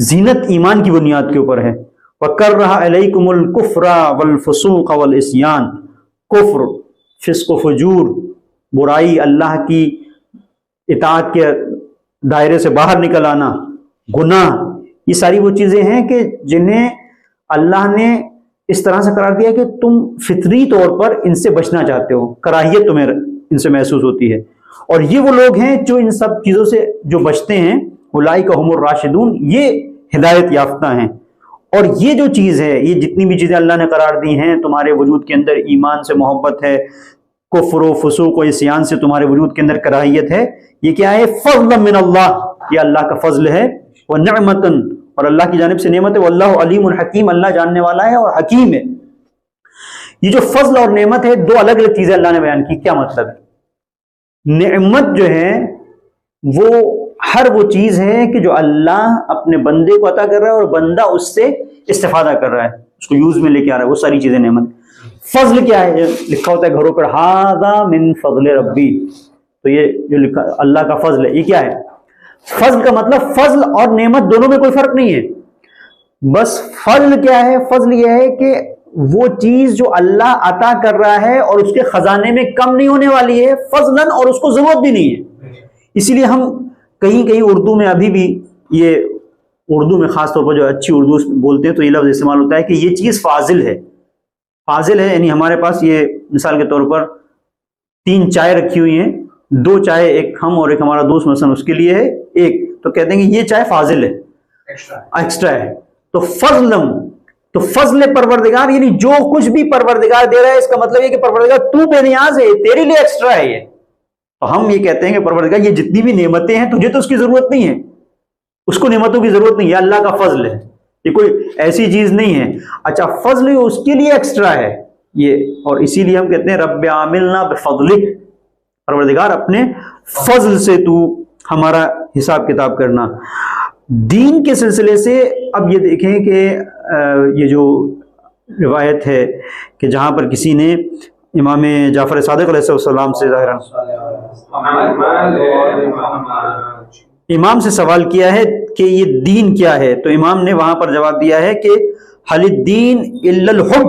زینت ایمان کی بنیاد کے اوپر ہے۔ وَكَرَّهَ عَلَيْكُمُ الْكُفْرَ وَالْفُسُوقَ وَالْعِصْيَانَ، کفر، فسق و فجور، برائی، اللہ کی اطاعت کے دائرے سے باہر نکل آنا، گناہ، یہ ساری وہ چیزیں ہیں کہ جنہیں اللہ نے اس طرح سے قرار دیا کہ تم فطری طور پر ان سے بچنا چاہتے ہو، کراہیت تمہیں ان سے محسوس ہوتی ہے۔ اور یہ وہ لوگ ہیں جو ان سب چیزوں سے جو بچتے ہیں، اولئک ھم الراشدون، یہ ہدایت یافتہ ہیں۔ اور یہ جو چیز ہے، یہ جتنی بھی چیزیں اللہ نے قرار دی ہیں، تمہارے وجود کے اندر ایمان سے محبت ہے، کفر و فسوق و عصیان سے تمہارے وجود کے اندر کراہیت ہے، یہ کیا ہے؟ فضل من اللہ، یہ اللہ کا فضل ہے، ونعمۃ، اور اللہ کی جانب سے نعمت ہے، واللہ علیم الحکیم، اللہ جاننے والا ہے اور حکیم ہے۔ یہ جو فضل اور نعمت ہے، 2 الگ الگ چیزیں اللہ نے بیان کی۔ کیا مطلب ہے؟ نعمت جو ہے وہ ہر وہ چیز ہے کہ جو اللہ اپنے بندے کو عطا کر رہا ہے اور بندہ اس سے استفادہ کر رہا ہے، اس کو یوز میں لے کے آ رہا ہے، وہ ساری چیزیں نعمت۔ فضل کیا ہے؟ لکھا ہوتا ہے گھروں پر ھذا من فضل ربی، تو یہ جو لکھا اللہ کا فضل ہے، یہ کیا ہے؟ فضل کا مطلب فضل اور نعمت دونوں میں کوئی فرق نہیں ہے. بس فضل کیا ہے؟ فضل یہ ہے کہ وہ چیز جو اللہ عطا کر رہا ہے اور اس کے خزانے میں کم نہیں ہونے والی ہے فضلاً، اور اس کو ضرورت بھی نہیں ہے. اسی لیے ہم کہیں کہیں اردو میں ابھی بھی یہ اردو میں خاص طور پر جو اچھی اردو بولتے ہیں تو یہ لفظ استعمال ہوتا ہے کہ یہ چیز فاضل ہے. فاضل ہے یعنی ہمارے پاس یہ مثال کے طور پر 3 چائے رکھی ہوئی ہیں، 2 چائے ایک ہم اور ایک ہمارا دوست مثلا اس کے لیے ہے ایک، تو کہتے ہیں کہ یہ چائے فاضل ہے، ایکسٹرا ہے. تو فضلم، تو فضل پروردگار یعنی جو کچھ بھی پروردگار دے رہا ہے اس کا مطلب یہ کہ پروردگار تو بے نیاز ہے، تیرے لیے ایکسٹرا ہے یہ. تو ہم یہ کہتے ہیں کہ پروردگار یہ جتنی بھی نعمتیں ہیں تجھے تو اس کی ضرورت نہیں ہے، اس کو نعمتوں کی ضرورت نہیں ہے، اللہ کا فضل ہے، یہ کوئی ایسی چیز نہیں ہے. اچھا فضل اس کے لیے ایکسٹرا ہے یہ، اور اسی لیے ہم کہتے ہیں رب عاملنا بفضلک، پروردگار اپنے فضل سے تو ہمارا حساب کتاب کرنا. دین کے سلسلے سے اب یہ دیکھیں کہ یہ جو روایت ہے کہ جہاں پر کسی نے امام جعفر صادق علیہ السلام سے ظاہراً امام سے سوال کیا ہے کہ یہ دین کیا ہے، تو امام نے وہاں پر جواب دیا ہے کہ حل الدین الا الحب،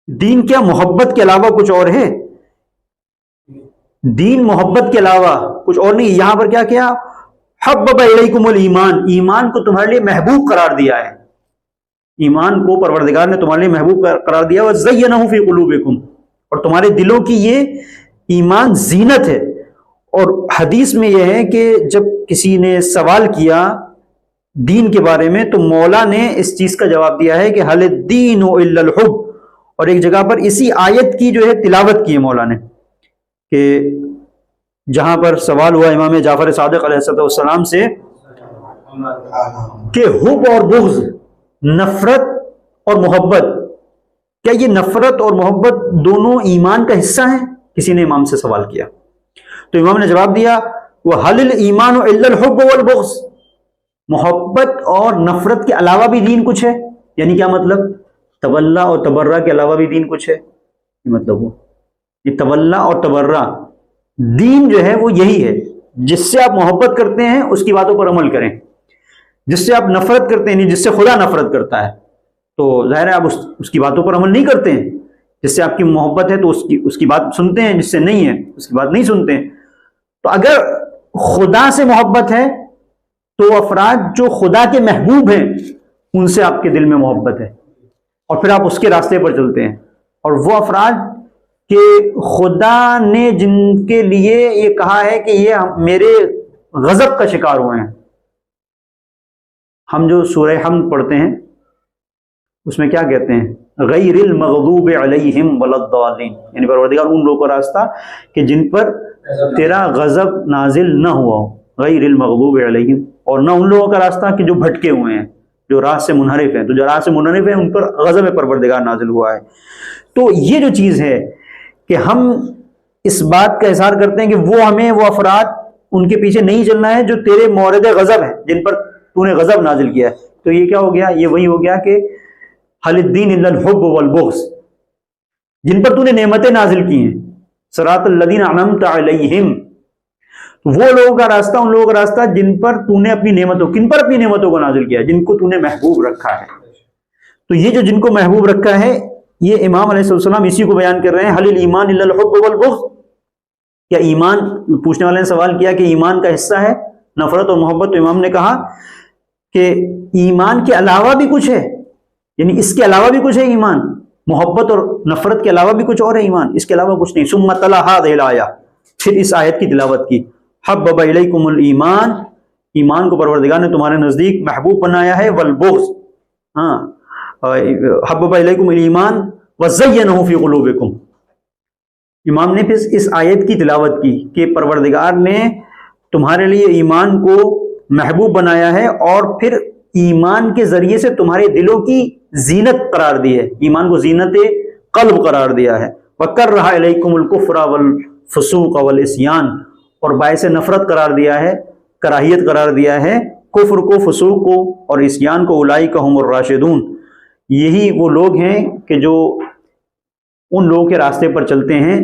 دین کیا محبت کے علاوہ کچھ اور ہے؟ دین محبت کے علاوہ کچھ اور نہیں. یہاں پر کیا کیا؟ حبب الیکم الایمان، ایمان کو تمہارے لیے محبوب قرار دیا ہے، ایمان کو پروردگار نے تمہارے لیے محبوب قرار دیا. وزینہ فی قلوبکم، اور تمہارے دلوں کی یہ ایمان زینت ہے. اور حدیث میں یہ ہے کہ جب کسی نے سوال کیا دین کے بارے میں تو مولا نے اس چیز کا جواب دیا ہے کہ حل الدین الا الحب، اور ایک جگہ پر اسی آیت کی جو ہے تلاوت کی ہے مولا نے، کہ جہاں پر سوال ہوا امام جعفر صادق علیہ السلام سے کہ حب اور بغض، نفرت اور محبت، کیا یہ نفرت اور محبت دونوں ایمان کا حصہ ہیں؟ کسی نے امام سے سوال کیا تو امام نے جواب دیا وَحَلِ الْإِيمَانُ إِلَّا الْحُبُّ وَالْبُغْضُ، محبت اور نفرت کے علاوہ بھی دین کچھ ہے. یعنی کیا مطلب؟ تولا اور تبرہ کے علاوہ بھی دین کچھ ہے، یہ مطلب ہو یہ تولا اور تبرہ دین جو ہے وہ یہی ہے، جس سے آپ محبت کرتے ہیں اس کی باتوں پر عمل کریں، جس سے آپ نفرت کرتے ہیں جس سے خدا نفرت کرتا ہے تو ظاہر ہے آپ اس کی باتوں پر عمل نہیں کرتے ہیں. جس سے آپ کی محبت ہے تو اس کی بات سنتے ہیں، جس سے نہیں ہے اس کی بات نہیں سنتے ہیں. تو اگر خدا سے محبت ہے تو افراد جو خدا کے محبوب ہیں ان سے آپ کے دل میں محبت ہے اور پھر آپ اس کے راستے پر چلتے ہیں. اور وہ افراد کہ خدا نے جن کے لیے یہ کہا ہے کہ یہ میرے غضب کا شکار ہوئے ہیں. ہم جو سورہ حمد پڑھتے ہیں اس میں کیا کہتے ہیں؟ غیر المغضوب علیہم ولا الضالین، یعنی پروردگار ان لوگوں کا راستہ کہ جن پر تیرا غضب نازل نہ ہوا ہو، غیر المغضوب علیہم، اور نہ ان لوگوں کا راستہ کہ جو بھٹکے ہوئے ہیں، جو راہ سے منحرف ہیں. تو جو راہ سے منحرف ہیں ان پر غضب پروردگار نازل ہوا ہے. تو یہ جو چیز ہے کہ ہم اس بات کا اظہار کرتے ہیں کہ وہ افراد ان کے پیچھے نہیں چلنا ہے جو تیرے مورد غضب ہیں، جن پر تو نے غضب نازل کیا ہے. تو یہ کیا ہو گیا؟ یہ وہی ہو گیا کہ حل الدین الا الحب والبغض، جن پر تو نے نعمتیں نازل کی ہیں، صراط الذین انعمت علیہم، وہ لوگوں کا راستہ ان لوگوں کا راستہ جن پر تو نے اپنی نعمتوں، کن پر اپنی نعمتوں کو نازل کیا ہے؟ جن کو تو نے محبوب رکھا ہے. تو یہ جو جن کو محبوب رکھا ہے یہ امام علیہ السلام اسی کو بیان کر رہے ہیں. حل الایمان الا الحب والبغض، کیا ایمان، پوچھنے والے نے سوال کیا کہ ایمان کا حصہ ہے نفرت اور محبت، تو امام نے کہا کہ ایمان کے علاوہ بھی کچھ ہے، یعنی اس کے علاوہ بھی کچھ ہے ایمان، محبت اور نفرت کے علاوہ بھی کچھ اور ہے ایمان، اس کے علاوہ کچھ نہیں. ثم تلا هذه الآیہ، پھر اس آیت کی تلاوت کی. حبب الیکم الایمان، ایمان کو پروردگار نے تمہارے نزدیک محبوب بنایا ہے، والبغض، ہاں حبب الیکم الایمان وزینہ فی قلوبکم. امام نے پھر اس آیت کی تلاوت کی کہ پروردگار نے تمہارے لیے ایمان کو محبوب بنایا ہے اور پھر ایمان کے ذریعے سے تمہارے دلوں کی زینت قرار دی ہے، ایمان کو زینت قلب قرار دیا ہے. وَكَرَّهَ إِلَيْكُمُ الْكُفْرَ وَالْفُسُوقَ وَالْعِصْيَانَ، اور باعث نفرت قرار دیا ہے، کراہیت قرار دیا ہے کفر کو، فسوق کو اور عصیان کو. اولئک هم الراشدون، یہی وہ لوگ ہیں کہ جو ان لوگوں کے راستے پر چلتے ہیں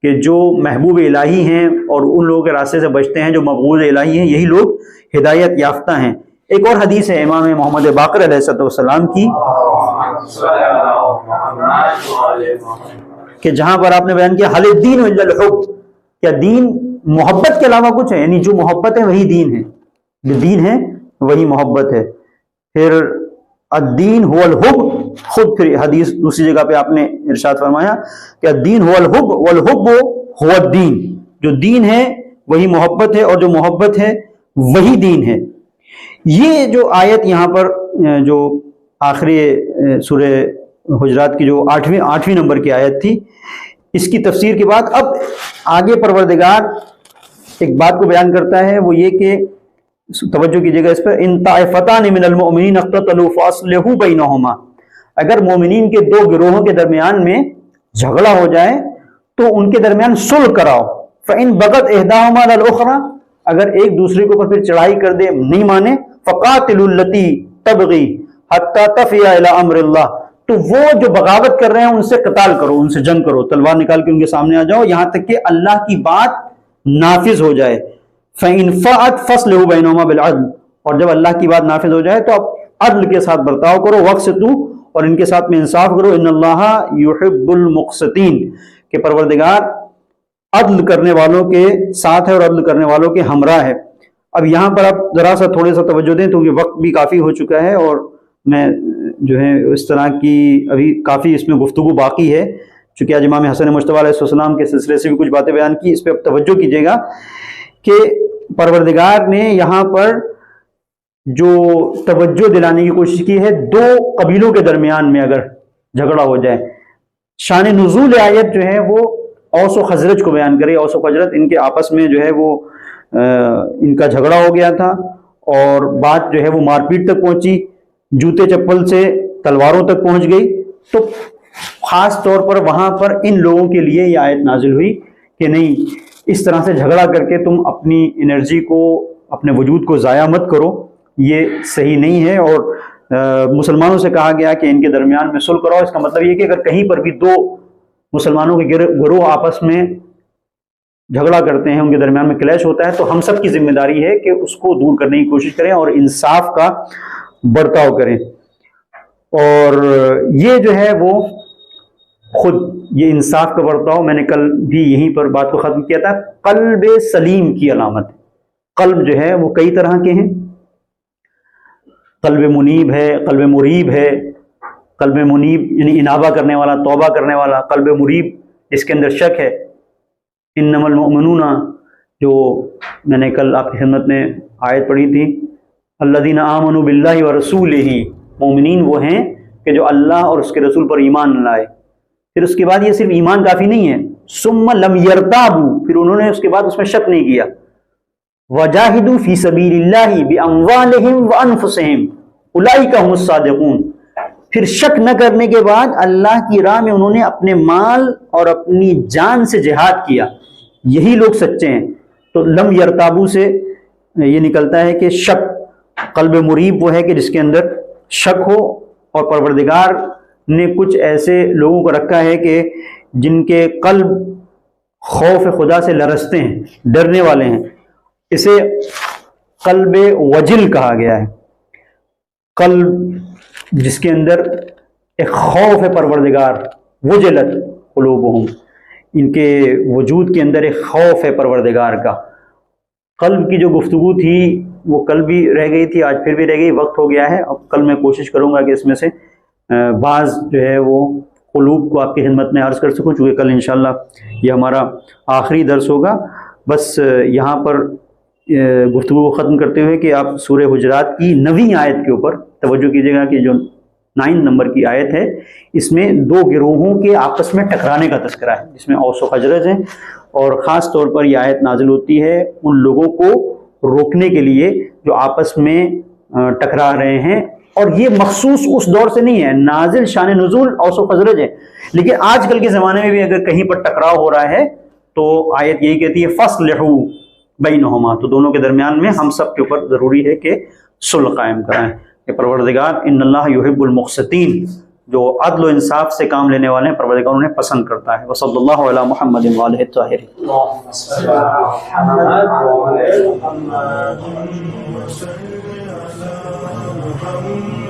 کہ جو محبوب الہی ہیں اور ان لوگوں کے راستے سے بچتے ہیں جو مبغوض الہی ہیں، یہی لوگ ہدایت یافتہ ہیں۔ ایک اور حدیث ہے امام محمد باقر علیہ السلام کی کہ جہاں پر آپ نے بیان کیا حل الدین الا الحب، کیا دین محبت کے علاوہ کچھ ہے؟ یعنی جو محبت ہے وہی دین ہے، جو دین ہے وہی محبت ہے۔ پھر الدین هو الحب، خود پھر حدیث دوسری جگہ پہ آپ نے ارشاد فرمایا کہ الدین هو الحب والحب هو الدین، جو دین ہے وہی محبت ہے اور جو محبت ہے وہی دین ہے۔ یہ جو آیت یہاں پر جو آخری سورہ حجرات کی جو آٹھویں نمبر کی آیت تھی، اس کی تفسیر کے بعد اب آگے پروردگار ایک بات کو بیان کرتا ہے، وہ یہ کہ توجہ کیجیے گا اس پر، ان طائفتان من المؤمنین اقتتلوا فاصلحوا بینہما، اگر مومنین کے دو گروہوں کے درمیان میں جھگڑا ہو جائے تو ان کے درمیان صلح کراؤ، فإن بغت احداہما علی الاخری، اگر ایک دوسرے کے اوپر پھر چڑھائی کر دے نہیں مانے، فقاتلوا التی تبغی حتی تفیء الی امر اللہ، تو وہ جو بغاوت کر رہے ہیں ان سے قتال کرو، ان سے جنگ کرو، تلوار نکال کے ان کے سامنے آ جاؤ یہاں تک کہ اللہ کی بات نافذ ہو جائے۔ فإن فاءت فاصلحوا بینہما بالعدل، اور جب اللہ کی بات نافذ ہو جائے تو اب عدل کے ساتھ برتاؤ کرو، واقسطوا، اور ان کے ساتھ میں انصاف کرو، ان اللہ یحب المقسطین، کہ پروردگار عدل کرنے والوں کے ساتھ ہے اور عدل کرنے والوں کے ہمراہ ہے۔ اب یہاں پر آپ ذرا سا تھوڑے سا توجہ دیں کیونکہ وقت بھی کافی ہو چکا ہے اور میں جو ہے اس طرح کی ابھی کافی اس میں گفتگو باقی ہے، چونکہ آج امام حسن مجتبیٰ علیہ السلام کے سلسلے سے بھی کچھ باتیں بیان کی، اس پہ اب توجہ کیجیے گا کہ پروردگار نے یہاں پر جو توجہ دلانے کی کوشش کی ہے دو قبیلوں کے درمیان میں اگر جھگڑا ہو جائے۔ شان نزول آیت جو ہے وہ اوس و خزرج کو بیان کرے، اوس و خزرج ان کے آپس میں جو ہے وہ ان کا جھگڑا ہو گیا تھا اور بات جو ہے وہ مار پیٹ تک پہنچی، جوتے چپل سے تلواروں تک پہنچ گئی، تو خاص طور پر وہاں پر ان لوگوں کے لیے یہ آیت نازل ہوئی کہ نہیں، اس طرح سے جھگڑا کر کے تم اپنی انرجی کو، اپنے وجود کو ضائع مت کرو، یہ صحیح نہیں ہے۔ اور مسلمانوں سے کہا گیا کہ ان کے درمیان میں صلح کرو، اس کا مطلب یہ کہ اگر کہیں پر بھی دو مسلمانوں کے گروہ آپس میں جھگڑا کرتے ہیں، ان کے درمیان میں کلیش ہوتا ہے، تو ہم سب کی ذمہ داری ہے کہ اس کو دور کرنے کی کوشش کریں اور انصاف کا برتاؤ کریں۔ اور یہ جو ہے وہ خود یہ انصاف کا برتاؤ، میں نے کل بھی یہیں پر بات کو ختم کیا تھا، قلب سلیم کی علامت ہے۔ قلب جو ہے وہ کئی طرح کے ہیں، قلب منیب ہے، قلب مریب ہے۔ قلب منیب یعنی انابہ کرنے والا، توبہ کرنے والا۔ قلب مریب اس کے اندر شک ہے۔ انما المؤمنون، جو میں نے کل آپ کی خدمت میں آیت پڑھی تھی، الذین آمنوا باللہ ورسولہ، مومنین وہ ہیں کہ جو اللہ اور اس کے رسول پر ایمان لائے۔ پھر اس کے بعد یہ صرف ایمان کافی نہیں ہے، ثم لم یرتابوا، پھر انہوں نے اس کے بعد اس میں شک نہیں کیا، وجاہدوا فی سبیل اللہ باموالہم وانفسہم اولئک هم الصادقون، پھر شک نہ کرنے کے بعد اللہ کی راہ میں انہوں نے اپنے مال اور اپنی جان سے جہاد کیا، یہی لوگ سچے ہیں۔ تو لم یرتابوا سے یہ نکلتا ہے کہ شک، قلب مریب وہ ہے کہ جس کے اندر شک ہو، اور پروردگار نے کچھ ایسے لوگوں کو رکھا ہے کہ جن کے قلب خوف خدا سے لرزتے ہیں، ڈرنے والے ہیں، اسے قلب وجل کہا گیا ہے۔ قلب جس کے اندر ایک خوف ہے پروردگار، وجلت قلوبہم، ان کے وجود کے اندر ایک خوف ہے پروردگار کا۔ قلب کی جو گفتگو تھی وہ کل بھی رہ گئی تھی، آج پھر بھی رہ گئی، وقت ہو گیا ہے۔ اب کل میں کوشش کروں گا کہ اس میں سے بعض جو ہے وہ قلوب کو آپ کی خدمت میں عرض کر سکوں، چونکہ کل انشاءاللہ یہ ہمارا آخری درس ہوگا۔ بس یہاں پر گفتگو کو ختم کرتے ہوئے کہ آپ سورہ حجرات کی 9ویں آیت کے اوپر توجہ کیجیے گا کہ جو 9 نمبر کی آیت ہے، اس میں دو گروہوں کے آپس میں ٹکرانے کا تذکرہ ہے، جس میں اوس و خزرج ہیں، اور خاص طور پر یہ آیت نازل ہوتی ہے ان لوگوں کو روکنے کے لیے جو آپس میں ٹکرا رہے ہیں، اور یہ مخصوص اس دور سے نہیں ہے، نازل شان نزول اوس و خزرج ہے، لیکن آج کل کے زمانے میں بھی اگر کہیں پر ٹکراؤ ہو رہا ہے تو آیت یہی کہتی ہے فاصلحوا بینہما، تو دونوں کے درمیان میں ہم سب کے اوپر ضروری ہے کہ صلح قائم کرائیں کہ پروردگار ان اللہ یحب المقسطین، جو عدل و انصاف سے کام لینے والے ہیں پروردگار انہیں پسند کرتا ہے. وصلی اللہ علی محمد و آلہ الطاہرین.